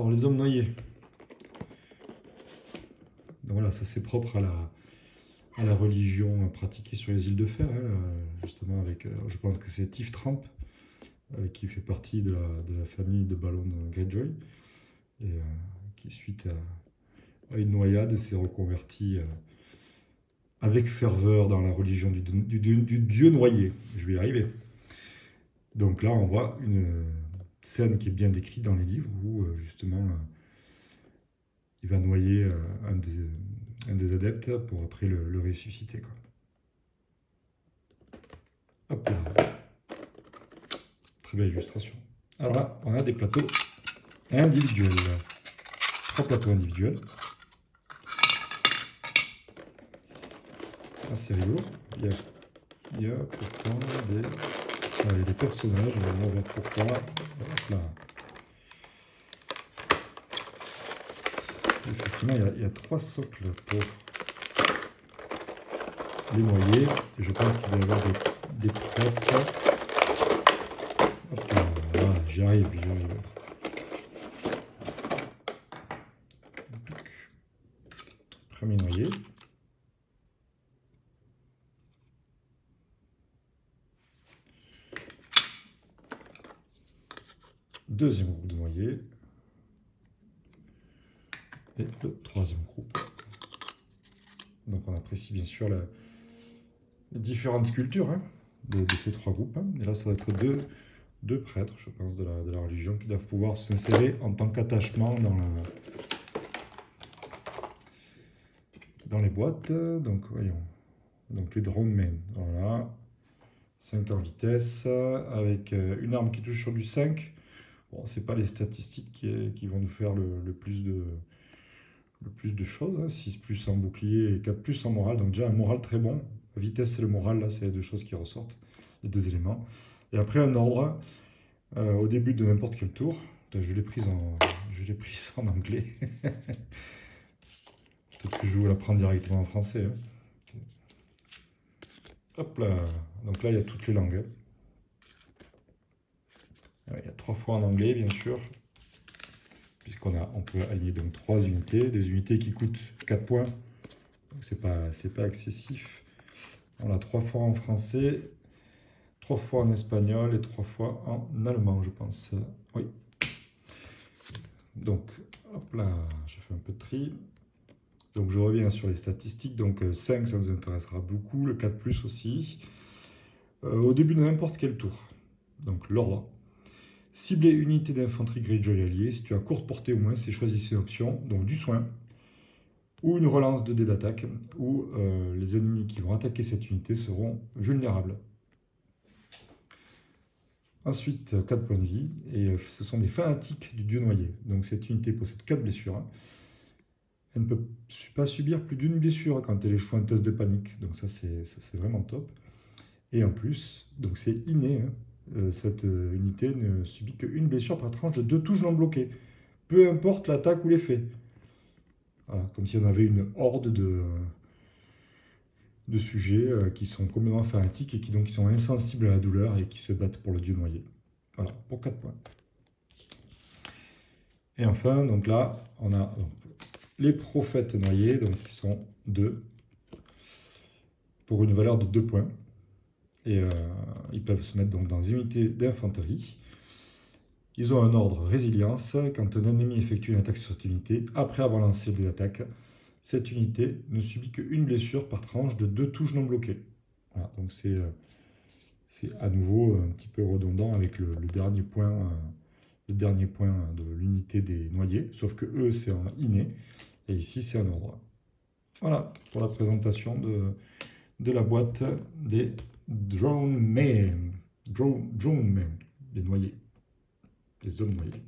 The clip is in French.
Alors, les hommes noyés. Donc voilà, ça c'est propre à la religion pratiquée sur les îles de Fer, justement avec, je pense que c'est Tiff Tramp, qui fait partie de la famille de ballons de Greyjoy, et qui suite à une noyade s'est reconverti avec ferveur dans la religion du dieu noyé. Je vais y arriver. Donc là, on voit une scène qui est bien décrite dans les livres où justement il va noyer un des adeptes pour après le ressusciter, quoi. Hop là. Très belle illustration. Alors là, on a des plateaux individuels. 3 plateaux individuels. Ah, c'est rigolo. Il y a pourtant des personnages. On va voir pourquoi. Hop là. Effectivement, il y a 3 socles pour les noyer. Et je pense qu'il doit y avoir des prêtres. Hop là, voilà, j'y arrive. Premier noyer. Deuxième groupe de noyers. Et le troisième groupe. Donc on apprécie bien sûr les différentes sculptures de ces 3 groupes. Et là, ça va être deux prêtres, je pense, de la religion qui doivent pouvoir s'insérer en tant qu'attachement dans les boîtes. Donc voyons. Donc les dronemen, voilà. 5 en vitesse, avec une arme qui touche sur du 5. Bon, c'est pas les statistiques qui vont nous faire le plus de choses. 6 plus en bouclier et 4 plus en morale. Donc déjà un moral très bon. La vitesse et le moral, là, c'est les 2 choses qui ressortent, les 2 éléments. Et après un ordre, au début de n'importe quel tour. Je l'ai prise en anglais. Peut-être que je vais vous la prendre directement en français. Hop là. Donc là, il y a toutes les langues. Il y a 3 fois en anglais, bien sûr. On peut aligner donc 3 unités. Des unités qui coûtent 4 points. Donc c'est pas excessif. On a 3 fois en français, 3 fois en espagnol et 3 fois en allemand, je pense. Oui. Donc, hop là, je fais un peu de tri. Donc, je reviens sur les statistiques. Donc, 5, ça nous intéressera beaucoup. Le 4 plus aussi. Au début de n'importe quel tour. Donc, l'ordre. Cibler unité d'infanterie Greyjoy alliée. Si tu as courte portée au moins, c'est choisir une option. Donc, du soin. Ou une relance de dés d'attaque. Où les ennemis qui vont attaquer cette unité seront vulnérables. Ensuite, 4 points de vie, et ce sont des fanatiques du dieu noyé. Donc cette unité possède 4 blessures. Elle ne peut pas subir plus d'une blessure quand elle échoue un test de panique. Donc ça c'est vraiment top. Et en plus, donc c'est inné, cette unité ne subit qu'une blessure par tranche de 2 touches non bloquées. Peu importe l'attaque ou l'effet. Voilà, comme si on avait une horde de sujets qui sont complètement fanatiques et qui sont insensibles à la douleur et qui se battent pour le dieu noyé. Voilà, pour 4 points. Et enfin, donc là, on a les prophètes noyés, donc qui sont 2, pour une valeur de 2 points. Et ils peuvent se mettre donc dans des unités d'infanterie. Ils ont un ordre résilience. Quand un ennemi effectue une attaque sur cette unité, après avoir lancé des attaques, cette unité ne subit qu'une blessure par tranche de 2 touches non bloquées. Voilà, donc c'est à nouveau un petit peu redondant avec le dernier point de l'unité des noyés, sauf que eux c'est en inné, et ici c'est en ordre. Voilà pour la présentation de la boîte des dronemen, les noyés, les hommes noyés.